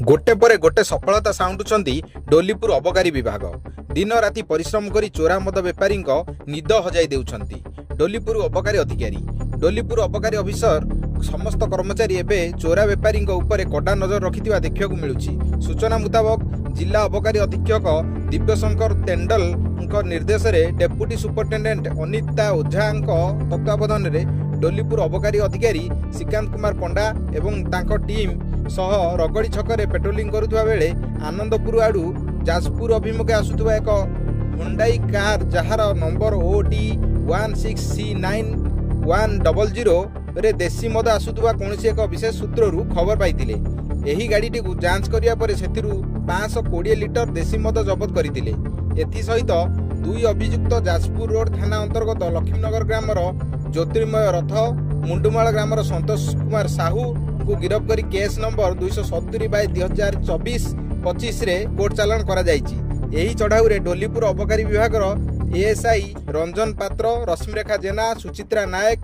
गोटे पर गोटे सफलता साउंडुचंदी डोलीपुर अबकारी विभाग। दिन राति परिश्रम करी चोरा मद बेपारी निद हजाई देउछंती डोलीपुर अबकारी अधिकारी। डोलीपुर अबकारी अफिसर समस्त कर्मचारी एबे चोरा बेपारी उपरे कड़ा नजर रखिथिबा देखिବାକୁ मिलुछि। सूचना मुताबक जिला अबकारी अधीक्षक दिव्यशंकर तेंडल निर्देश में डेप्यूटी सुपरिटेडेंट अनिता ओझा तत्वावधान में डोलीपुर अबकारी अधिकारी श्रीकांत कुमार पंडा एवं तांको टीम सह रगड़ी छकरे पेट्रोलिंग करुवा बेले आनंदपुर आड़ू जाजपुर अभिमुखे आसुवा एक Hyundai car jar number OD 16C9100 रे देशी मद आसुवा कौन एक विशेष सूत्रु खबर पाई। एही गाड़ीटी जांच करिया परे सेथिरु 520 लिटर देशी मद जबत करथिले। एथि सहित दुई अभियुक्त जाजपुर रोड थाना अंतर्गत लक्ष्मीनगर ग्रामर ज्योतिर्मय रथ मुंडुमाल ग्रामर संतोष कुमार साहू को गिरफ्त करी केस नंबर 270/2024-25 रे कोर्ट चालान करा जायछि। एही चढ़ाऊ रे डोलीपुर अबकारी विभाग ASI रंजन पात्र, रश्मिरेखा जेना, सुचित्रा नायक,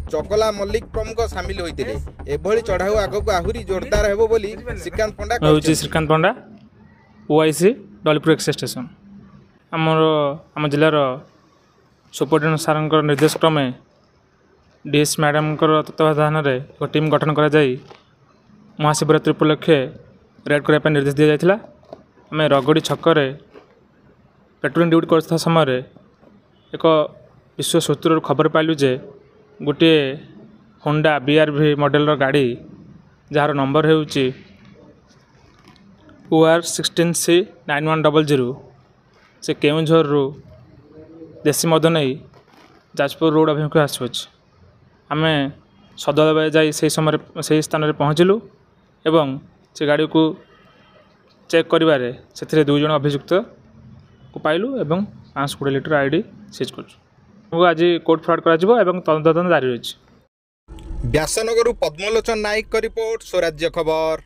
चकला मल्लिक प्रमुख सामिल होइतिले। एभली चढ़ाऊ आगको आहुरी जोरदार हेबो बोली श्रीकांत पंडा कहछि। श्रीकांत पंडा OIC डोलीपुर एक्स स्टेशन आम जिलार सुपरिटेडेंट सार निर्देश क्रमे DS मैडम तत्वावधान में एक टीम गठन कर महाशिवरात्रि उपलक्षे रेड करने निर्देश दि जाता। आम रगड़ी छक पेट्रोलिंग ड्यूटी कर समय एक विश्व सूत्र खबर पाइलु जे गोटे होंडा BRV मॉडल गाड़ी जार नंबर हो OR 16C9100 से केउझर देशी मद नहीं जाजपुर रोड अभिमुखे आसुच। आम सदल जाई से स्थान में पहुँचलु एवं से गाड़ी को चेक करिबारे से 2 जन अभियुक्त को पाइलु एवं 520 लिटर आईडी सीज कर आज कोर्ट फ्रॉड करा तदंत जारी रही। व्यासनगर पद्मलोचन नायक का रिपोर्ट, स्वराज्य खबर।